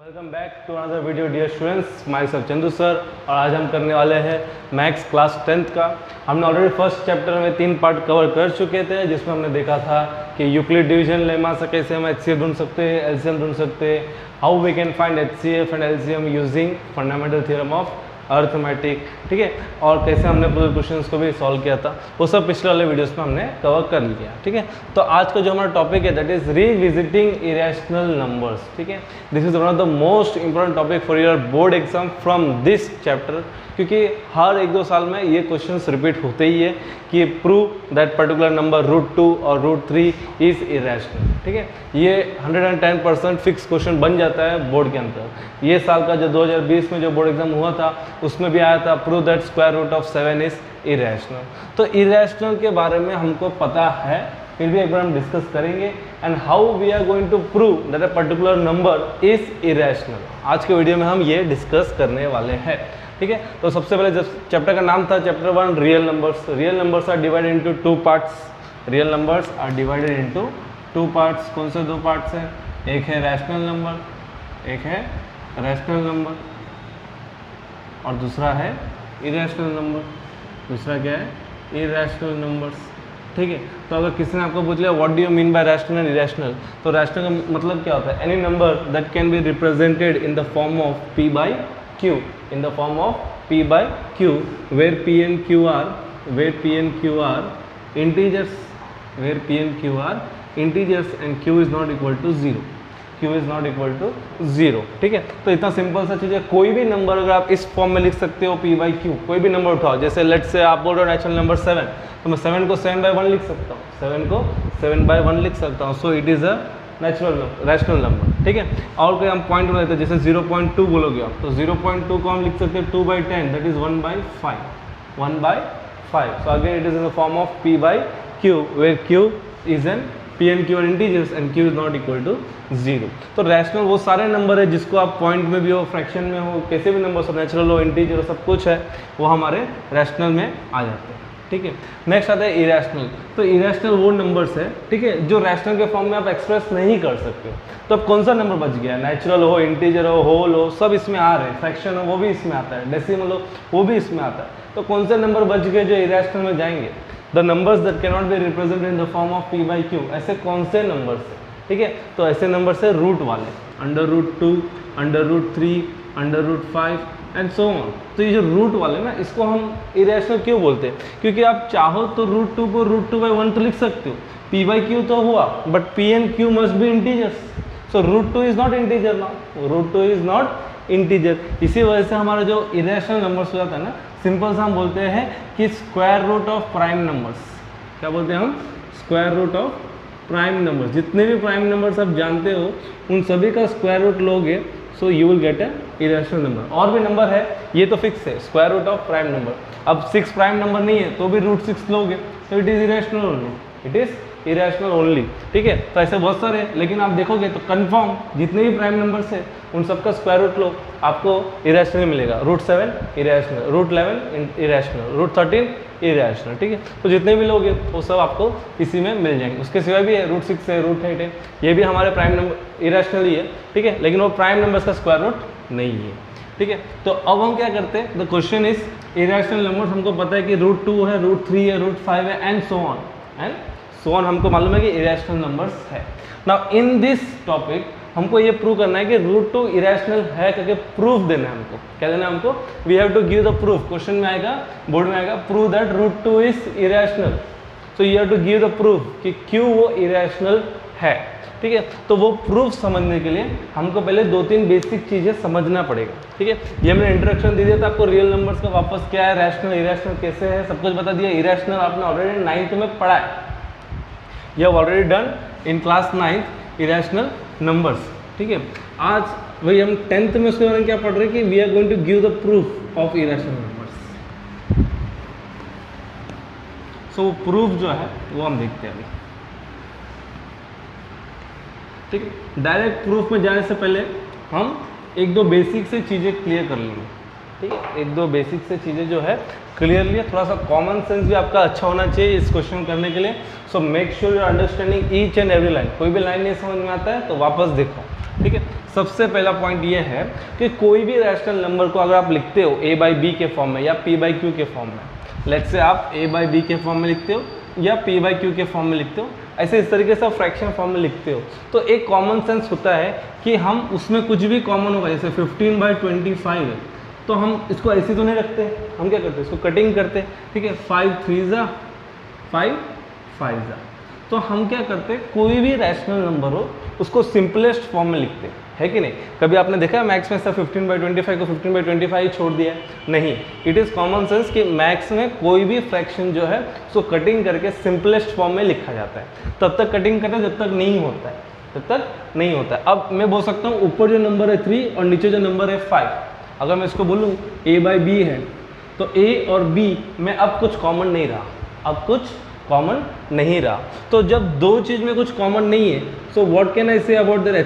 Welcome back to another video dear students, myself Chandu sir. और आज हम करने वाले हैं मैथ्स क्लास 10th का। हमने ऑलरेडी फर्स्ट चैप्टर में 3 पार्ट कवर कर चुके थे, जिसमें हमने देखा था कि यूक्लिड डिवीजन लेमा से कैसे हम HCF ढूंढ सकते हैं, LCM ढूंढ सकते हैं, how we can find HCF and LCM using fundamental theorem of arithmetic, ठीक है। और कैसे हमने पूरे क्वेश्चंस को भी सॉल्व किया था, वो सब पिछले वाले वीडियोस में हमने कवर कर लिया, ठीक है। तो आज का जो हमारा टॉपिक है that is revisiting irrational numbers, ठीक है। This is one of the most important topic for your board exam from this chapter, क्योंकि हर 1-2 साल में ये क्वेश्चंस रिपीट होते ही है कि प्रूव दैट पर्टिकुलर नंबर √2 और √3 इज इरेशनल, ठीक है। ये 110% फिक्स क्वेश्चन बन जाता है बोर्ड के अंदर। ये साल का जो 2020 में जो बोर्ड एग्जाम हुआ था उसमें भी आया था prove that square root of 7 is irrational. तो इरेशनल के बारे में हमको पता है, फिर भी एक बार हम डिस्कस करेंगे and how we are going to prove that a particular number is irrational. आज के वीडियो में हम ये डिस्कस करने वाले हैं, ठीक है। तो सबसे पहले जब चैप्टर का नाम था chapter 1 real numbers. Real numbers are divided into 2 parts. Real numbers are divided into 2 parts. कौन से 2 पार्ट्स हैं? एक है रैशनल नंबर, एक है रैशनल नंबर, और दूसरा है इरेशनल नंबर। दूसरा क्या है? इरेशनल नंबर्स, ठीक है। तो अगर किसी ने आपको पूछ लिया what do you mean by rational and irrational, तो रैशनल का मतलब क्या होता है? Any number that can be represented in the form of P by Q, in the form of P by Q, where P and Q are integers, where P and Q are integers and Q is not equal to 0, Q is not equal to 0, ठीक है। तो इतना simple सा चीज़ है। कोई भी number अगर आप इस फॉर्म में लिख सकते हो P by Q, कोई भी नंबर उठाओ, जैसे लेट से आप बोल रहे हो नेचुरल नंबर 7, तो मैं 7 को 7 by 1 लिख सकता हूँ, 7 को 7 by 1 लिख सकता हूँ। So it is a natural rational number, ठीक है। और कोई हम पॉइंट लेते हैं, जैसे 0.2 बोलोगे आप, तो 0.2 को हम लिख सकते हैं 2 by 10, that is 1 by 5, 1 by 5। So again it is in the form of P by Q, where Q is an P and Q are integers and Q is not equal to 0। तो rational वो सारे number है जिसको आप point में भी हो, fraction में हो, कैसे भी नंबर हो, नेचुरल हो, इंटीजर हो, सब कुछ है, वो हमारे रैशनल में आ जाते हैं, ठीक है। नेक्स्ट आता है इरेशनल। तो इरेशनल वो नंबर्स है, ठीक है, जो रैशनल के फॉर्म में आप एक्सप्रेस नहीं कर सकते। तो अब कौन सा नंबर बच गया? नेचुरल हो, इंटीजर हो, होल हो, सब इसमें आ रहे हैं। फ्रैक्शन हो वो भी इसमें आता है, डेसिमल हो वो भी इसमें आता है। तो कौन से नंबर बच गए जो इरेशनल में जाएंगे? The numbers that can not be represented in the form of P by Q। ऐसे कौन से नंबर्स है, ठीक है। तो ऐसे नंबर्स है रूट वाले, √2, √3, √5 एंड सो ऑन। तो ये जो रूट वाले ना, इसको हम इरेशनल क्यों बोलते हैं? क्योंकि आप चाहो तो √2 को √2 by 1 तो लिख सकते हो, P by Q तो हुआ, but P and Q must be integers. So √2 is not integer now, √2 is not integer. इसी वजह से हमारा जो इरेशनल नंबर्स हो जाता है ना, सिंपल सा हम बोलते हैं कि square root of prime numbers. क्या बोलते हैं हम? Square root of prime numbers. जितने भी प्राइम नंबर्स आप जानते हो उन सभी का स्क्वायर रूट लोगे, so you will get a irrational number. और भी नंबर है, ये तो फिक्स है, square root of prime number. अब 6 प्राइम नंबर नहीं है तो भी √6 लोगे, तो it is irrational only, it is irrational only, ठीक है। तो ऐसे बहुत सारे, लेकिन आप देखोगे तो कंफर्म जितने भी प्राइम नंबर्स है उन सबका स्क्वायर रूट लो, आपको इरेशनल मिलेगा। √7 इरेशनल, √11 इरेशनल, √13 इरेशनल, ठीक है। तो जितने भी लोगे वो सब आपको इसी में मिल जाएंगे। उसके सिवाय भी है √6 है, √8 है, ये भी हमारे प्राइम नंबर इरेशनल ही है, ठीक है, लेकिन वो प्राइम नंबर्स का स्क्वायर रूट नहीं है, ठीक है। तो अब हम क्या करते हैं? The question is irrational numbers. हमको पता है कि √2 है, √3 है, √5 है एंड सो ऑन, हमको मालूम है कि इरेशनल नंबर्स है। नाउ इन दिस टॉपिक हमको ये प्रूव करना है कि √2 इरेशनल है, करके प्रूफ देना है हमको। क्या देना है हमको? We have to give the proof. Question में आएगा, बोर्ड में आएगा, prove that √2 is irrational. So you have to give the proof कि क्यों वो इरेशनल है, ठीक है। तो वो प्रूफ समझने के लिए हमको पहले 2-3 बेसिक चीज़ें समझना पड़ेगा, ठीक है। ये मैंने इंट्रोडक्शन दे दिया था आपको रियल नंबर्स का, वापस क्या है, रैशनल इरेशनल कैसे है, सब कुछ बता दिया। इरेशनल आपने ऑलरेडी 9th में पढ़ा है, you have already done in class 9th irrational numbers, ठीक है। आज वही हम 10th में उसके बारे में क्या पढ़ रहे हैं कि we are going to give the proof of irrational numbers. So वो प्रूफ जो है वो हम देखते हैं अभी, ठीक है। डायरेक्ट प्रूफ में जाने से पहले हम 1-2 बेसिक से चीज़ें क्लियर कर लेंगे, ठीक है। 1-2 बेसिक से चीज़ें जो है क्लियरली है, थोड़ा सा कॉमन सेंस भी आपका अच्छा होना चाहिए इस क्वेश्चन करने के लिए। So make sure you are understanding each and every line. कोई भी लाइन नहीं समझ में आता है तो वापस देखो, ठीक है। सबसे पहला पॉइंट ये है कि कोई भी रैशनल नंबर को अगर आप लिखते हो a बाई बी के फॉर्म में या p बाई क्यू के फॉर्म में, लेट्स से आप a बाई बी के फॉर्म में लिखते हो या p बाई क्यू के फॉर्म में लिखते हो, ऐसे इस तरीके से आप फ्रैक्शन फॉर्म में लिखते हो, तो एक कॉमन सेंस होता है कि हम उसमें कुछ भी कॉमन होगा, जैसे 15/25 है तो हम इसको ऐसे तो नहीं रखते, हम क्या करते हैं इसको कटिंग करते हैं, ठीक है। 5 3 जा 5 5 जा, तो हम क्या करते हैं कोई भी रैशनल नंबर हो उसको सिंपलेस्ट फॉर्म में लिखते हैं, है कि नहीं। कभी आपने देखा मैथ्स में सब 15/25 को 15/25 छोड़ दिया है? नहीं, इट इज़ कॉमन सेंस कि मैथ्स में कोई भी फ्रैक्शन जो है उसको कटिंग करके सिंपलेस्ट फॉर्म में लिखा जाता है। तब तक कटिंग करते जब तक नहीं होता है, तब तक नहीं होता है। अब मैं बोल सकता हूँ ऊपर जो नंबर है 3 और नीचे जो नंबर है 5, अगर मैं इसको बोलूँ a बाई बी है तो a और b में अब कुछ कॉमन नहीं रहा, अब कुछ कॉमन नहीं रहा। तो जब दो चीज़ में कुछ कॉमन नहीं है, so what can I say about their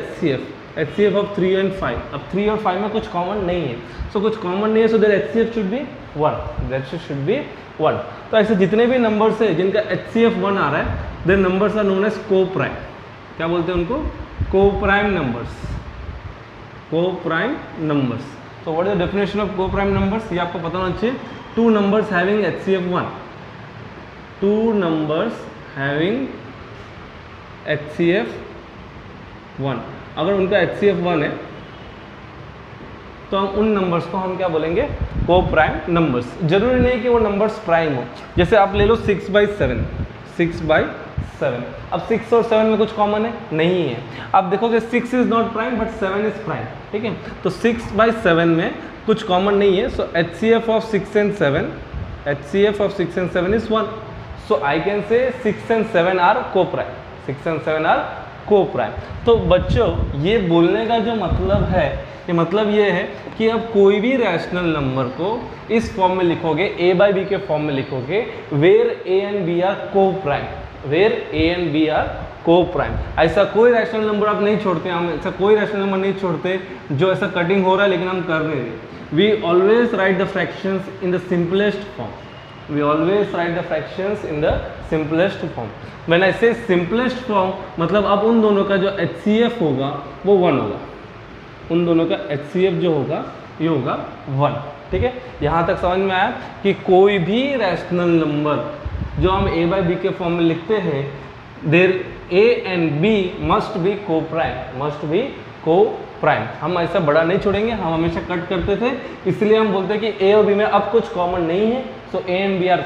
HCF of 3 and 5। अब 3 और 5 में कुछ कॉमन नहीं है, सो कुछ कॉमन नहीं है, so there HCF should be 1, that should be 1। तो ऐसे जितने भी नंबर्स है जिनका HCF 1 आ रहा है, there numbers are known as coprime. क्या बोलते हैं उनको? Coprime numbers, coprime numbers. तो what is the definition of coprime numbers, ये आपको पता होना चाहिए। Two numbers having HCF 1, two numbers having HCF 1, अगर उनका HCF 1 है तो हम उन नंबर्स को हम क्या बोलेंगे? Co-prime numbers. जरूरी नहीं कि वो नंबर्स प्राइम हो। जैसे आप ले लो 6/7, 6/7। अब 6 और 7 में कुछ कॉमन है? नहीं है। आप देखोगे 6 is not prime but 7 is prime, ठीक है। तो 6/7 में कुछ कॉमन नहीं है, सो HCF of 6 and 7, HCF of 6 and 7 is 1. So I can say 6 and 7 are co-prime. 6 and 7 are co-prime. तो बच्चों ये बोलने का जो मतलब है, ये मतलब ये है कि अब कोई भी रैशनल नंबर को इस फॉर्म में लिखोगे, a बाई बी के फॉर्म में लिखोगे, where a and b are co-prime, where a and b are coprime. ऐसा कोई रैशनल नंबर आप नहीं छोड़ते, हम ऐसा कोई रैशनल नंबर नहीं छोड़ते जो ऐसा कटिंग हो रहा है लेकिन हम कर रहे हैं। We always write the fractions in the simplest form. We always write the fractions in the simplest form. When I say simplest form, मतलब अब उन दोनों का जो HCF होगा वो 1 होगा, उन दोनों का HCF जो होगा ये होगा 1, ठीक है। यहाँ तक समझ में आया कि कोई भी रैशनल नंबर जो हम a बाई बी के फॉर्म में लिखते हैं, there a and b must be co-prime, must be coprime. हम ऐसा बड़ा नहीं छोड़ेंगे, हम हमेशा कट करते थे, इसलिए हम बोलते हैं कि a और b में अब कुछ कॉमन नहीं है, so a and b are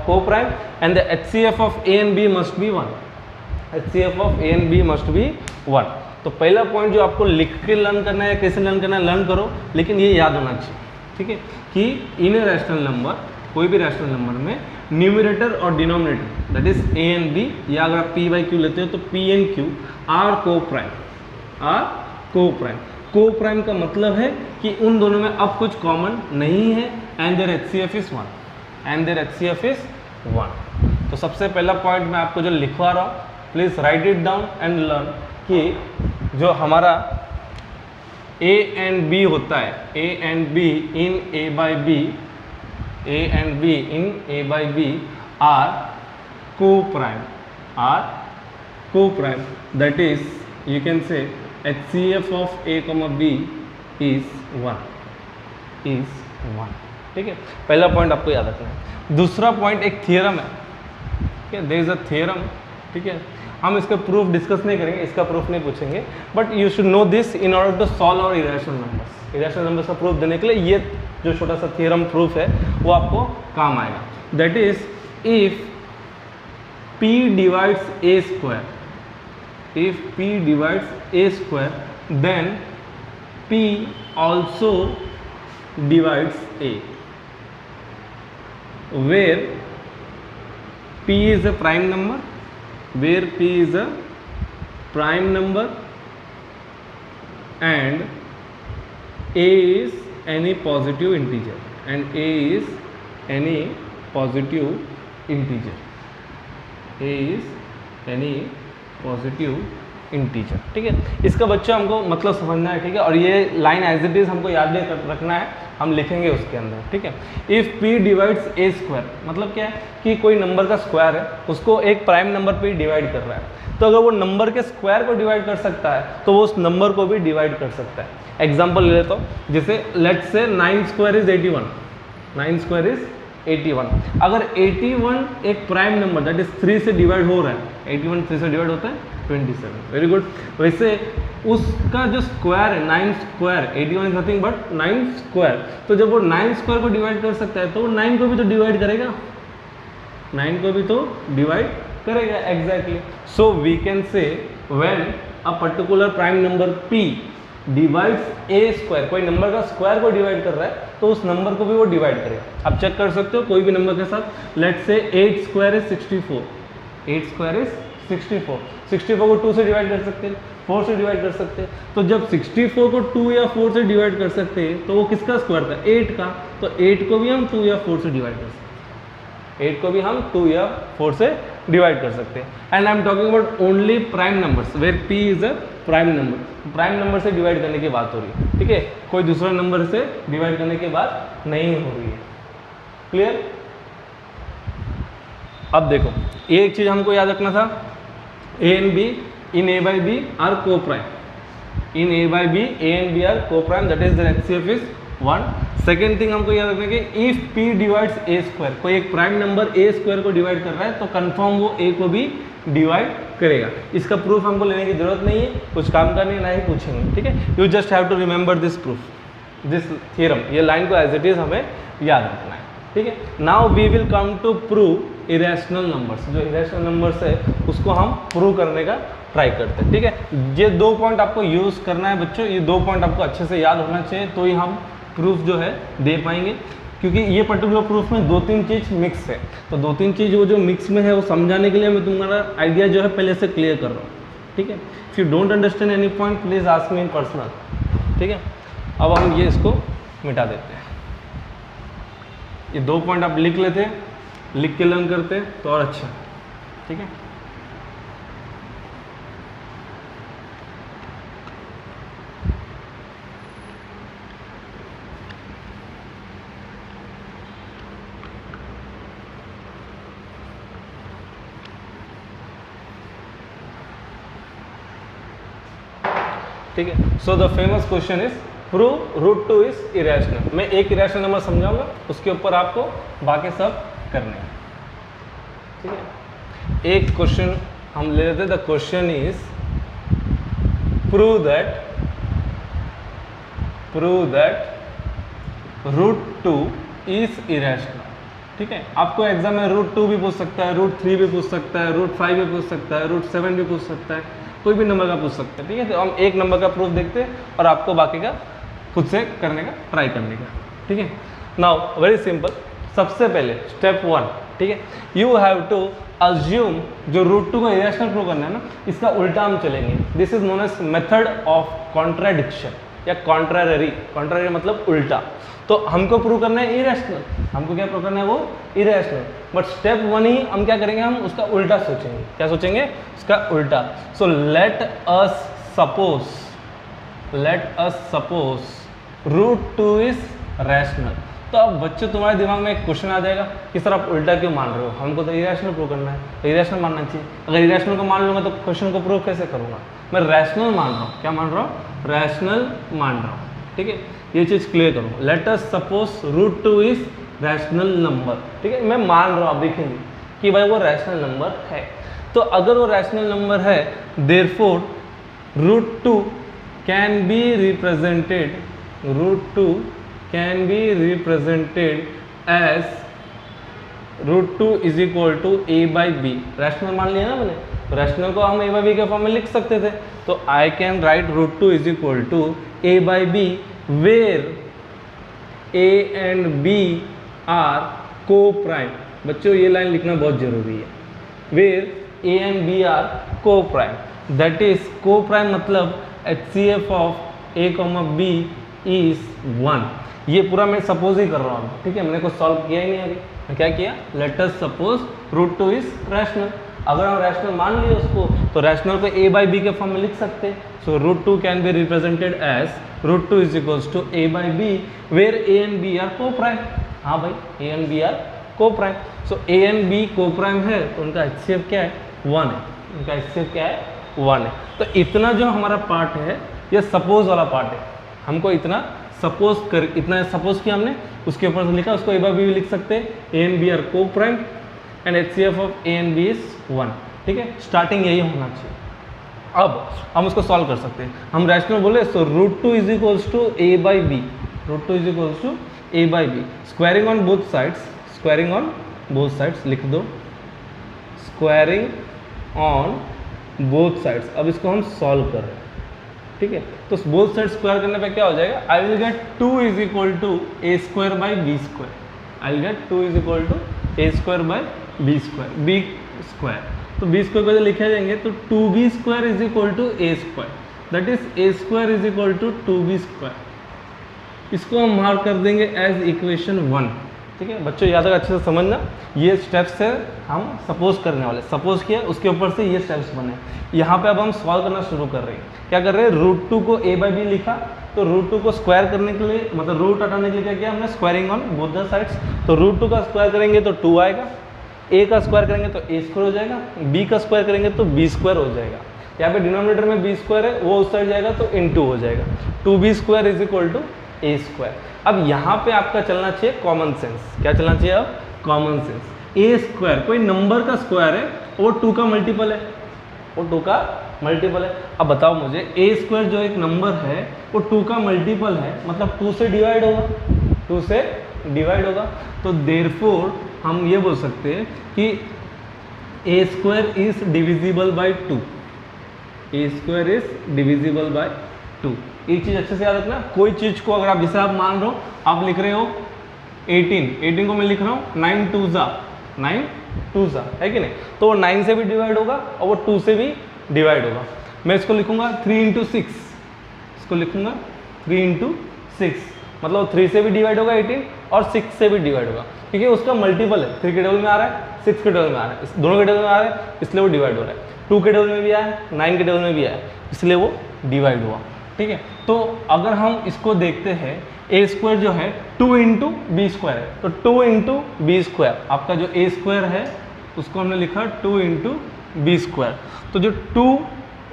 coprime and the HCF of a and b must be 1, HCF of a and b must be 1। तो पहला पॉइंट जो आपको लिख के लर्न करना है, कैसे लर्न करना है लर्न करो, लेकिन ये याद होना चाहिए, ठीक है, कि इन ए रैशनल नंबर, कोई भी रैशनल नंबर में न्यूमरेटर और denominator that is a and b, या अगर आप p बाई क्यू लेते हो तो p and q are coprime, are coprime. Coprime का मतलब है कि उन दोनों में अब कुछ कॉमन नहीं है and their HCF is 1, and their HCF is 1। तो सबसे पहला पॉइंट मैं आपको जो लिखवा रहा हूँ, please right it down and learn कि जो हमारा a and b होता है, a and b in a by b, a and b in a by b are co-prime, are co-prime, that is you can say HCF of a comma b is 1, is 1, ठीक है। पहला point आपको याद रखना है। दूसरा point एक theorem है, ठीक है, देयर इज अ थियरम, ठीक है। हम इसका प्रूफ डिस्कस नहीं करेंगे, इसका प्रूफ नहीं पूछेंगे, but you should know this in order to solve our irrational numbers. Irrational numbers का प्रूफ देने के लिए ये जो छोटा सा थियरम प्रूफ है वो आपको काम आएगा। That is if p divides a square, if p divides a square, then p also divides a, where p is a prime number, where p is a prime number and a is any positive integer, and a is any positive integer, a is any positive integer. ठीक है, इसका बच्चा हमको मतलब समझना है। ठीक है, और ये लाइन एज इट इज हमको याद भी रखना है, हम लिखेंगे उसके अंदर। ठीक है, if p divides a square, मतलब क्या है कि कोई नंबर का स्क्वायर है, उसको एक प्राइम नंबर पे डिवाइड कर रहा है, तो अगर वो नंबर के स्क्वायर को डिवाइड कर सकता है तो वो उस नंबर को भी डिवाइड कर सकता है। एग्जाम्पल ले लेता हूँ, जैसे let's say 9 square is 81, 9 square is 81। अगर 81 एक प्राइम नंबर दैट इज 3 से डिवाइड हो रहा है, 81 3 से डिवाइड होता है 27। Very good. वैसे उसका जो स्क्वायर है 9 square, 81 is nothing but 9 square, तो जब वो 9 स्क्वायर को डिवाइड कर सकता है तो वो 9 को भी तो डिवाइड करेगा, 9 को भी तो डिवाइड करेगा। Exactly. So we can say when a particular prime number p divides a square, कोई नंबर का स्क्वायर को डिवाइड कर रहा है तो उस नंबर को भी वो डिवाइड करेगा। आप चेक कर सकते हो कोई भी नंबर के साथ। Let's say 8 square is 64, 8 square is 64, 64 को 2 से डिवाइड कर सकते हैं, 4 से डिवाइड कर सकते हैं। तो जब 64 को 2 या 4 से डिवाइड कर सकते हैं तो वो किसका स्क्वायर था, 8 का, तो 8 को भी हम 2 या 4 से डिवाइड कर सकते हैं, 8 को भी हम 2 या 4 से डिवाइड कर सकते हैं। And I am talking about only prime numbers where p is a prime number. Prime number से डिवाइड करने की बात हो रही है। ठीक है, कोई दूसरा नंबर से डिवाइड करने की बात नहीं हो रही है। क्लियर? अब देखो, एक चीज हमको याद रखना था, a and b in a by b are co-prime, in a by b a and b are co-prime, that is their HCF is 1। Second thing हमको याद रखना कि if p divides a square, कोई एक प्राइम नंबर a स्क्वायर को divide कर रहा है तो कंफर्म वो a को भी डिवाइड करेगा। इसका प्रूफ हमको लेने की जरूरत नहीं है, कुछ काम करने ना ही पूछेंगे। ठीक है, you just have to remember this proof, this theorem, ये लाइन को एज इट इज हमें याद रखना है। ठीक है, now we will come to prove irrational numbers. जो इरेशनल नंबर्स है उसको हम प्रूव करने का ट्राई करते हैं। ठीक है, ये 2 पॉइंट आपको यूज करना है बच्चों, ये 2 पॉइंट आपको अच्छे से याद होना चाहिए, तो ही हम प्रूफ जो है दे पाएंगे, क्योंकि ये पर्टिकुलर प्रूफ में 2-3 चीज़ मिक्स है। तो 2-3 चीज़ वो जो मिक्स में है वो समझाने के लिए मैं तुम्हारा आइडिया जो है पहले से क्लियर कर रहा हूँ। ठीक है, if you don't understand any point please ask me in personal. ठीक है, अब हम ये इसको मिटा देते हैं। ये 2 पॉइंट आप लिख लेते, लिख के लर्न करते तो और अच्छा। ठीक है, ठीक है। So the famous question is prove root 2 is irrational. मैं एक इरेशनल नंबर समझाऊंगा, उसके ऊपर आपको बाकी सब करने हैं। ठीक है, एक क्वेश्चन हम ले लेते हैं। The question is prove that root 2 is irrational. ठीक है, आपको एग्जाम में रूट 2 भी पूछ सकता है, रूट 3 भी पूछ सकता है, रूट 5 भी पूछ सकता है, रूट 7 भी पूछ सकता है, कोई भी नंबर का पूछ सकते हैं। ठीक है, तो हम एक नंबर का प्रूफ देखते हैं और आपको बाकी का खुद से करने का ट्राई करने का। ठीक है, नाउ वेरी सिंपल, सबसे पहले स्टेप 1। ठीक है, यू हैव टू अज्यूम, जो रूट 2 को इरेशनल प्रूव करना है ना, इसका उल्टा हम चलेंगे। This is known as method of contradiction या कॉन्ट्रारी। कॉन्ट्रारी मतलब उल्टा। तो हमको प्रूव करना है इरेशनल, हमको क्या प्रूव करना है, वो इरेशनल। बट स्टेप 1 ही हम क्या करेंगे, हम उसका उल्टा सोचेंगे। क्या सोचेंगे? उसका उल्टा। So let us suppose root 2 is rational. तो अब बच्चों तुम्हारे दिमाग में एक क्वेश्चन आ जाएगा कि सर आप उल्टा क्यों मान रहे हो, हमको तो इरेशनल प्रूव करना है, तो इरेशनल मानना चाहिए। अगर इरेशनल को मान लूँगा तो क्वेश्चन को प्रूव कैसे करूँगा? मैं रैशनल मान रहा हूँ। क्या मान रहा हूँ? रैशनल मान रहा हूँ। ठीक है, ये चीज़ क्लियर करूँ। Let us suppose root 2 is rational number. ठीक है, मैं मान रहा हूँ, आप देखेंगे कि भाई वो रैशनल नंबर है। तो अगर वो रैशनल नंबर है, therefore root 2 can be represented, root 2 can be represented as root 2 is equal to a by b. Rational मान लिया ना मैंने, तो रैशनल को हम a बाई बी के फॉर्म में लिख सकते थे। तो I can write root 2 is equal to a by b where a and b are coprime. बच्चों ये लाइन लिखना बहुत जरूरी है, where a and b are coprime. That is coprime मतलब HCF of a, b is 1। ये पूरा मैं सपोज ही कर रहा हूँ। ठीक है, मैंने कुछ सॉल्व किया ही नहीं अभी। मैं क्या किया? Let us suppose root 2 is rational. अगर हम रैशनल मान लिए उसको तो रैशनल को a बाई बी के फॉर्म में लिख सकते हैं। So √2 can be represented as √2 is equals to a by b where a and b are coprime. हाँ भाई, a and b are coprime. So a and b coprime है तो उनका HCF क्या है, 1 है। उनका HCF क्या है, 1 है। तो इतना जो हमारा पार्ट है ये सपोज वाला पार्ट है। हमको इतना सपोज किया हमने, उसके ऊपर से लिखा, उसको a बाई बी लिख सकते हैं। a and b are coprime and HCF of a and b is 1। ठीक है, स्टार्टिंग यही होना चाहिए। अब हम उसको सॉल्व कर सकते हैं। हम रैशनल बोले तो √2 is equals to a by b, √2 is equals to a by b, squaring on both sides, लिख दो स्क्वायरिंग ऑन बोथ साइड्स। अब इसको हम सॉल्व कर रहे हैं। ठीक है, तो बोथ साइड स्क्वायर करने पे क्या हो जाएगा, I will get 2 is equal to a square by b square. I will get 2 is equal to a square by b square. तो बी स्क्वायर को लिखे जाएंगे तो 2b square is equal to a square, that is a square is equal to 2b square. इसको हम mark कर देंगे as equation 1। ठीक है बच्चों, याद रखा, अच्छे से समझना। ये स्टेप्स है हम सपोज करने वाले, सपोज किया उसके ऊपर से ये स्टेप्स बने। यहाँ पे अब हम सॉल्व करना शुरू कर रहे हैं। क्या कर रहे हैं, √2 को a बाई बी लिखा, तो √2 को स्क्वायर करने के लिए, मतलब रूट हटाने के लिए क्या किया हमने, squaring on both the sides. तो √2 का स्क्वायर करेंगे तो 2 आएगा, a का स्क्वायर करेंगे तो a स्क्वायर हो जाएगा, b का स्क्वायर करेंगे तो b स्क्वायर हो जाएगा। यहाँ पे डिनोमिनेटर में b स्क्वायर है, वो उस साइड जाएगा तो * हो जाएगा। 2b square is equal to a square. अब यहाँ पे आपका चलना चाहिए कॉमन सेंस। क्या चलना चाहिए अब, कॉमन सेंस। a स्क्वायर कोई नंबर का स्क्वायर है, वो 2 का मल्टीपल है, वो 2 का मल्टीपल है। अब बताओ मुझे, a स्क्वायर जो एक नंबर है वो 2 का मल्टीपल है, मतलब 2 से डिवाइड होगा, 2 से डिवाइड होगा। तो देयरफॉर हम ये बोल सकते हैं कि a square is divisible by 2, a square is divisible by 2। एक चीज़ अच्छे से याद रखना, कोई चीज़ को अगर आप, जैसे आप मान रहे हो, आप लिख रहे हो 18 को मैं लिख रहा हूँ 9 2 ज़ा, है कि नहीं, तो वो 9 से भी डिवाइड होगा और वो 2 से भी डिवाइड होगा। मैं इसको लिखूंगा 3 × 6, इसको लिखूंगा 3 × 6, मतलब 3 से भी डिवाइड होगा 18 और 6 से भी डिवाइड होगा, क्योंकि उसका मल्टीपल है। 3 के टेबल में आ रहा है, 6 के टेबल में आ रहा है, दोनों के टेबल में आ रहा है, इसलिए वो डिवाइड हो रहा है। 2 के टेबल में भी आया, 9 के टेबल में भी आया, इसलिए वो डिवाइड हुआ। ठीक है, तो अगर हम इसको देखते हैं, a स्क्वायर जो है 2 × b स्क्वायर है, तो 2 × b स्क्वायर, आपका जो a स्क्वायर है उसको हमने लिखा 2 × b स्क्वायर। तो जो 2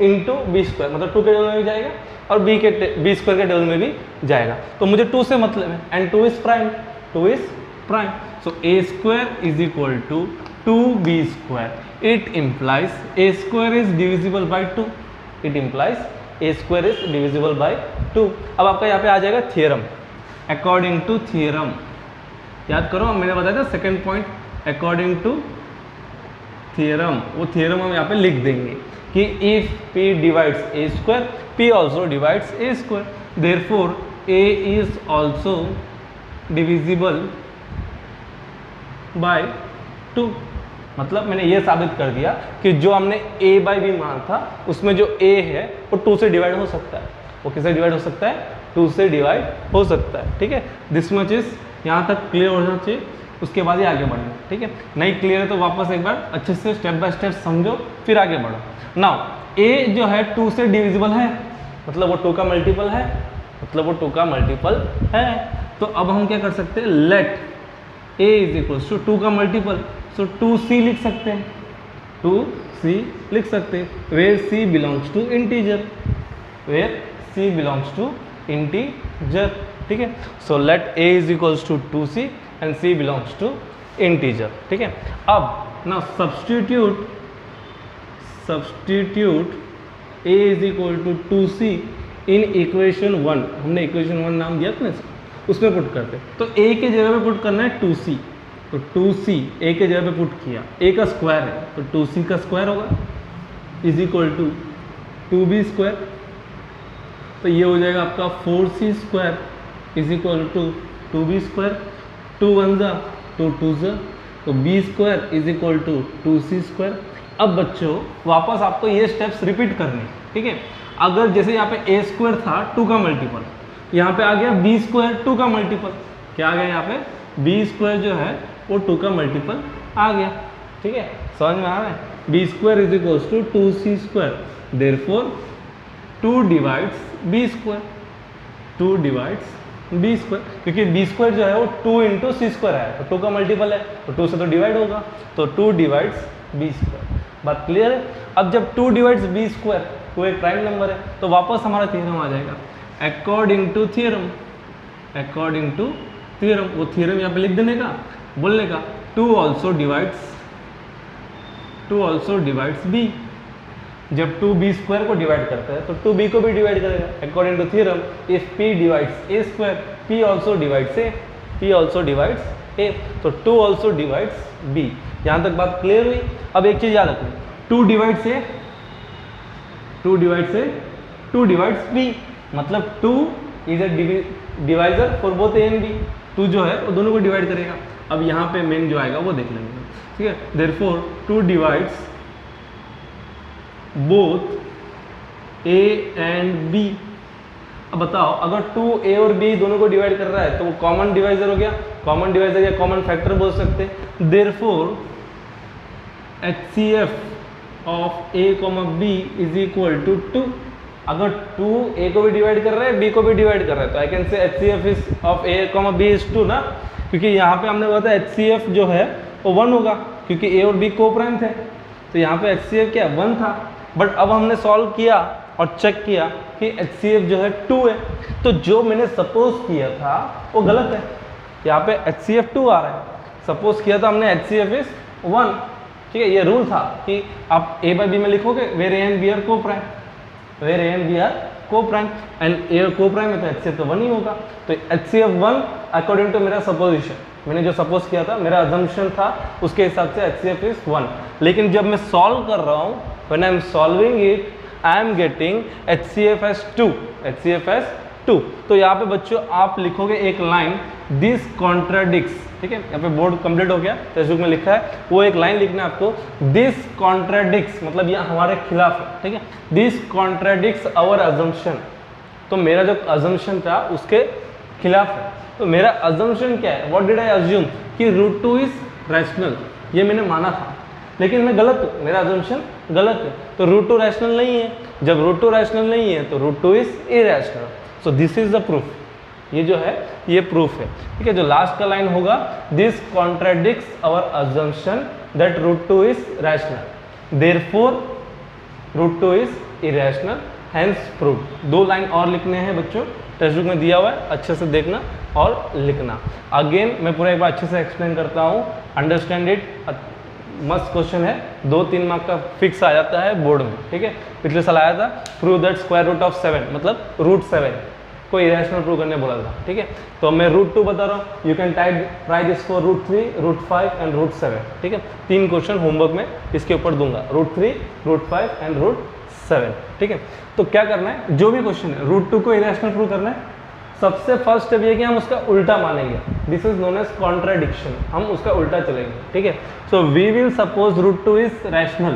× b स्क्वायर, मतलब 2 के टेबल में भी जाएगा और b स्क्वायर के टेबल में भी जाएगा। तो मुझे 2 से मतलब है, and 2 is prime, 2 is prime. So a square is equal to 2b square. It implies a square is divisible by 2, it implies a square is divisible by 2। अब आपका यहाँ पे आ जाएगा थियरम, अकॉर्डिंग टू थियरम। याद करो, मैंने बताया था second point, according to theorem. वो थियरम हम यहाँ पे लिख देंगे कि if p divides a square, p also divides a square, therefore a is also divisible by 2। मतलब मैंने ये साबित कर दिया कि जो हमने a बाई बी माना था उसमें जो a है वो 2 से डिवाइड हो सकता है। वो किससे डिवाइड हो सकता है, 2 से डिवाइड हो सकता है। ठीक है, दिस मच इज यहाँ तक क्लियर होना चाहिए, उसके बाद ही आगे बढ़ना। ठीक है, नहीं क्लियर है तो वापस एक बार अच्छे से स्टेप बाय स्टेप समझो, फिर आगे बढ़ो। नाउ a जो है 2 से डिविजिबल है, मतलब वो 2 का मल्टीपल है, मतलब वो 2 का मल्टीपल है। तो अब हम क्या कर सकते हैं, let a is equals to 2 का मल्टीपल, सो 2c लिख सकते हैं, 2c लिख सकते हैं, where c belongs to integer, where c belongs to integer. ठीक है, so let a is equals to 2c and c belongs to integer. ठीक है, अब ना substitute a is equal to 2c in equation 1, हमने इक्वेशन 1 नाम दिया था ना इसको, उसमें पुट करते। तो a के जगह पे पुट करना है 2c, तो 2c a के जगह पे पुट किया, a का स्क्वायर है तो 2c का स्क्वायर होगा is equal to 2b square. तो ये हो जाएगा आपका 4c square is equal to 2b square, 2 1 ज़ा 2 2 ज़ा, तो b square is equal to 2c square. अब बच्चों वापस आपको ये स्टेप्स रिपीट करने, ठीक है। अगर जैसे यहाँ पे a स्क्वायर था 2 का मल्टीपल, यहाँ पे आ गया b स्क्वायर 2 का मल्टीपल, क्या आ गया यहाँ पे b स्क्वायर जो है वो 2 का मल्टीपल आ गया। ठीक है, समझ में आ रहा है। B square is equals to 2c square, therefore 2 divides b square, 2 divides b square, क्योंकि बी स्क्वायर जो है वो 2 इंटू सी स्क्वायर है, तो 2 का मल्टीपल है तो 2 से तो डिवाइड होगा, तो 2 डिवाइड्स बी स्क्वायर। बात क्लियर है? अब जब 2 डिवाइड्स बी स्क्वायर, तो एक प्राइम नंबर है, तो वापस हमारा थ्योरम आ जाएगा according to theorem, according to theorem. वो थ्योरम यहाँ पे लिख देने का, बोलने का 2 ऑल्सो डिवाइड्स बी। जब 2b स्क्वायर को डिवाइड करता है तो 2b को भी डिवाइड करेगा। According to theorem if p divides a square, p also divides a, p also divides a, तो 2 ऑल्सो डिवाइड्स b। यहाँ तक बात क्लियर हुई? अब एक चीज याद रखना, 2 divides a, 2 divides a, 2 divides b, मतलब 2 is a divisor for both a and b। 2 जो है वो दोनों को डिवाइड करेगा। अब यहाँ पे मेन जो आएगा वो देख लेंगे, ठीक है। Therefore 2 divides both a and b। अब बताओ, अगर 2a और b दोनों को डिवाइड कर रहा है तो वो कॉमन डिवाइजर हो गया, कॉमन डिवाइजर या कॉमन फैक्टर बोल सकते हैं। Therefore HCF of a, b is equal to 2। अगर 2 a को भी डिवाइड कर रहा है, b को भी डिवाइड कर रहा है, तो I can say HCF is of a, b is 2 ना, क्योंकि यहाँ पे हमने बताया HCF जो है वो 1 होगा, क्योंकि a और b को प्राइम थे, तो यहाँ पे HCF क्या 1 था। बट अब हमने सॉल्व किया और चेक किया कि HCF जो है 2 है, तो जो मैंने सपोज किया था वो गलत है। यहाँ पे HCF 2 आ रहा है, सपोज किया था हमने HCF इज 1, ठीक है। ये रूल था कि आप a बाई बी में लिखोगे where a and b are coprime, where a and b are coprime, and a coprime है तो HCF तो 1 ही होगा। तो HCF 1 अकॉर्डिंग टू मेरा सपोजिशन, मैंने जो सपोज किया था, मेरा अजम्पशन था, उसके हिसाब से HCF इज 1। लेकिन जब मैं सॉल्व कर रहा हूँ, when I am solving it, I am getting HCF as 2, HCF as 2। तो यहाँ पे बच्चों आप लिखोगे एक लाइन, दिस कॉन्ट्राडिक्स, ठीक है। यहाँ पे बोर्ड कंप्लीट हो गया, टेक्स्ट बुक में लिखा है, वो एक लाइन लिखना है आपको, दिस कॉन्ट्राडिक्स, मतलब ये हमारे खिलाफ है, ठीक है। दिस कॉन्ट्राडिक्स आवर अजम्पशन, तो मेरा जो अजम्पशन था उसके खिलाफ है। तो मेरा अजम्पशन क्या है, व्हाट डिड आई अज्यूम, कि रूट 2 इज रैशनल, ये मैंने माना था, लेकिन मैं गलत हूँ, मेरा अजम्पशन गलत है। तो रूट 2 रैशनल नहीं है, जब रूट 2 रैशनल नहीं है तो root 2 is irrational. So this is the proof, ये जो है ये प्रूफ है, ठीक है। जो लास्ट का लाइन होगा, this contradicts our assumption that root 2 is rational, therefore root 2 is irrational, hence proved. 2 line और लिखने हैं बच्चों, टेक्स्ट बुक में दिया हुआ है, अच्छे से देखना और लिखना। अगेन मैं पूरा एक बार अच्छे से एक्सप्लेन करता हूँ, अंडरस्टैंड इट, मस्त क्वेश्चन है, 2-3 मार्क का फिक्स आ जाता है बोर्ड में, ठीक है। पिछले साल आया था, prove that square root of 7, मतलब रूट 7 को इरेशनल प्रूव करने बोला था, ठीक है। तो मैं रूट 2 बता रहा हूँ, you can try this for root 3, root 5 and root 7, ठीक है। 3 क्वेश्चन होमवर्क में इसके ऊपर दूंगा, रूट 3, रूट 5 एंड रूट 7, ठीक है। तो क्या करना है, जो भी क्वेश्चन है रूट 2 को इरेशनल प्रूव करना है, सबसे फर्स्ट स्टेप ये कि हम उसका उल्टा मानेंगे, this is known as contradiction, हम उसका उल्टा चलेंगे, ठीक है। So we will suppose root 2 is rational,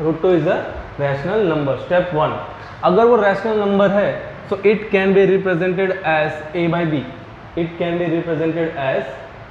root 2 is a rational number, step 1। अगर वो रैशनल नंबर है तो it can be represented as a by b, it can be represented as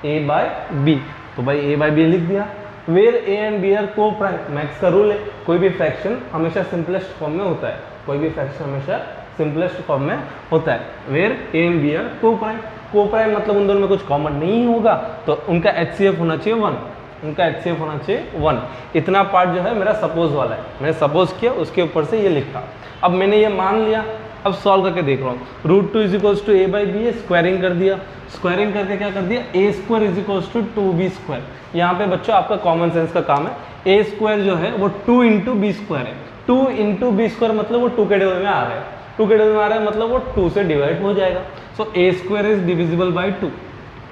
a by b. तो भाई a by b लिख दिया। Where a and b are coprime, maths का rule है, कोई भी फ्रैक्शन हमेशा सिंपलेस्ट फॉर्म में होता है, कोई भी फ्रैक्शन हमेशा सिंपलेस्ट फॉर्म में होता है। Where a and b are coprime, coprime मतलब उन दोनों में कुछ कॉमन नहीं होगा, तो उनका HCF होना चाहिए 1, उनका HCF होना चाहिए 1। इतना पार्ट जो है मेरा सपोज वाला है, मैंने सपोज किया, उसके ऊपर से ये लिखा। अब मैंने ये मान लिया, अब सॉल्व करके देख रहा हूँ। Root 2 is equals to a by b है, स्क्वायरिंग कर दिया, स्क्वायरिंग करके क्या कर दिया, a square is equals to 2b square. यहाँ पे बच्चों आपका कॉमन सेंस का काम है, a स्क्वायर जो है वो 2 इंटू बी स्क्वायर है, 2 इंटू बी स्क्वायर मतलब वो 2 के टेबल में आ रहा है, 2 के टेबल में आ रहा है मतलब वो 2 से डिवाइड हो जाएगा। सो a square is divisible by 2,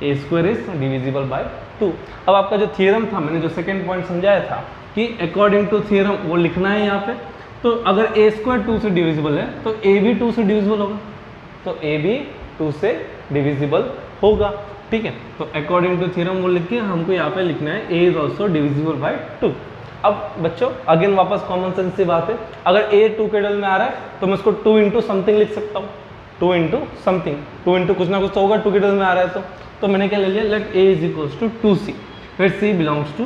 a square is divisible by 2। अब आपका जो थियरम था, मैंने जो सेकेंड पॉइंट समझाया था कि अकॉर्डिंग टू थियरम वो लिखना है यहाँ पे। तो अगर a स्क्वायर 2 से डिविजिबल है तो a भी 2 से डिविजिबल होगा, तो a भी 2 से डिविजिबल होगा, ठीक है। तो अकॉर्डिंग टू थियरम वो लिख के हमको यहाँ पे लिखना है a is also divisible by 2। अब बच्चों अगेन वापस कॉमन सेंस से बात है, अगर a 2 के टेबल में आ रहा है तो मैं उसको 2 इंटू समथिंग लिख सकता हूँ, 2 इंटू समथिंग, 2 इंटू कुछ ना कुछ तो होगा, 2 के टेबल में आ रहा है तो मैंने क्या ले लिया, let a is equals to 2c, where c belongs to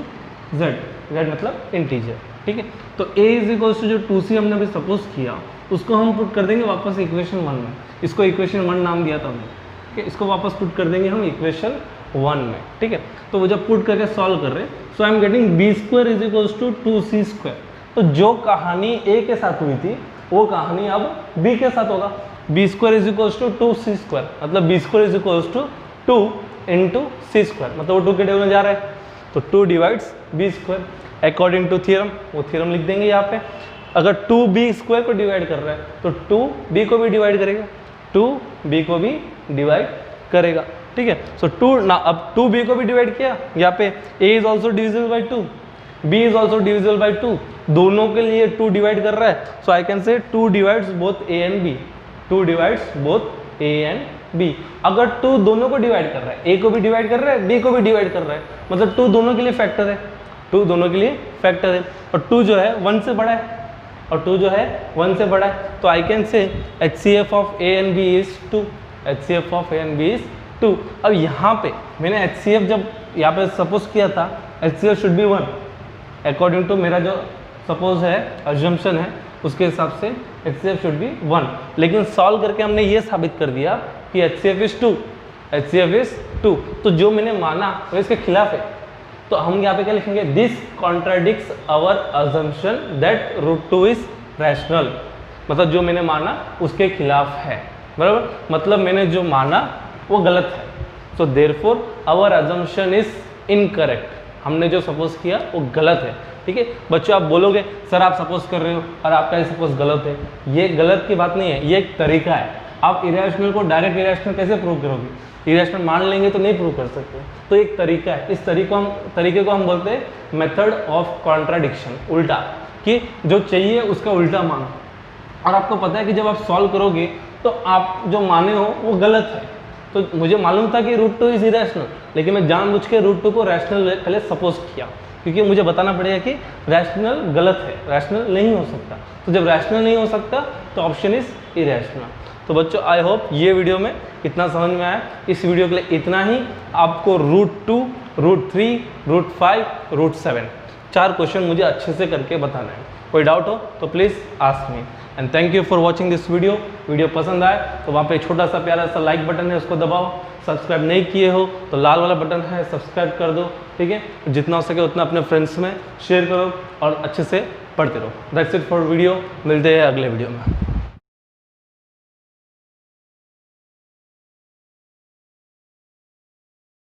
z, z मतलब इंटीजर, ठीक है। तो a इज इक्वल्स टू जो 2c हमने अभी सपोज किया उसको हम पुट कर देंगे वापस इक्वेशन 1 में, इसको इक्वेशन 1 नाम दिया था हमने, ठीक है। इसको वापस पुट कर देंगे हम इक्वेशन 1 में, ठीक है। तो वो जब पुट करके सॉल्व कर रहे हैं, so I am getting B square is equals to 2c square. तो जो कहानी a के साथ हुई थी वो कहानी अब b के साथ होगा। B square is equals to 2c square, मतलब B square is equals to 2 into C square, मतलब वो 2 के टेबल में जा रहा है, तो 2 divides b square according to theorem, वो थ्योरम लिख देंगे यहाँ पे। अगर 2b स्क्वायर को डिवाइड कर रहा है तो 2b को भी डिवाइड करेगा, 2b को भी डिवाइड करेगा, ठीक है। सो 2 ना, अब 2b को भी डिवाइड किया, यहाँ पे a is also divisible by 2, b is also divisible by 2, दोनों के लिए 2 डिवाइड कर रहा है, सो I can say 2 divides both a and b, 2 divides both a and b। अगर 2 दोनों को डिवाइड कर रहा है, a को भी डिवाइड कर रहा है, b को भी डिवाइड कर रहा है, मतलब 2 दोनों के लिए फैक्टर है, 2 दोनों के लिए फैक्टर है, और 2 जो है 1 से बड़ा है, और 2 जो है 1 से बड़ा है, तो I can say HCF of a and b is 2, HCF of a and b is 2। अब यहाँ पे मैंने HCF जब यहाँ पे सपोज किया था, HCF should be 1 according to मेरा जो सपोज है अजम्पशन है उसके हिसाब से HCF शुड बी 1, लेकिन सॉल्व करके हमने ये साबित कर दिया कि HCF इज 2, HCF इज 2। तो जो मैंने माना वो इसके खिलाफ है, तो हम यहाँ पे क्या लिखेंगे, this contradicts our assumption that root 2 is rational, मतलब जो मैंने माना उसके खिलाफ है, बराबर, मतलब मैंने जो माना वो गलत है। So therefore our assumption is incorrect, हमने जो सपोज किया वो गलत है, ठीक है। बच्चों आप बोलोगे सर आप सपोज कर रहे हो और आपका ये सपोज गलत है, ये गलत की बात नहीं है, ये एक तरीका है। आप इरेशनल को डायरेक्ट इरेशनल कैसे प्रूव करोगे, इरेशनल मान लेंगे तो नहीं प्रूव कर सकते, तो एक तरीका है, इस तरीके को हम बोलते हैं मेथड ऑफ कॉन्ट्राडिक्शन, उल्टा, कि जो चाहिए उसका उल्टा मानो। और आपको पता है कि जब आप सॉल्व करोगे तो आप जो माने हो वो गलत है। तो मुझे मालूम था कि रूट 2 इज इरेशनल, लेकिन मैं जानबूझ के रूट 2 को रैशनल पहले सपोज किया, क्योंकि मुझे बताना पड़ेगा कि रैशनल गलत है, रैशनल नहीं हो सकता। तो जब रैशनल नहीं हो सकता तो ऑप्शन इज इरेशनल। तो बच्चों आई होप ये वीडियो में इतना समझ में आया। इस वीडियो के लिए इतना ही। आपको root 2, root 3, root 5, root 7 4 question मुझे अच्छे से करके बताना है। कोई डाउट हो तो please ask me. And thank you for watching this video. Video पसंद आए तो वहाँ पे छोटा सा प्यारा सा लाइक बटन है, उसको दबाओ। सब्सक्राइब नहीं किए हो तो लाल वाला बटन है, सब्सक्राइब कर दो, ठीक है। जितना हो सके उतना अपने फ्रेंड्स में शेयर करो और अच्छे से पढ़ते रहो। That's it for video. मिलते हैं अगले वीडियो में।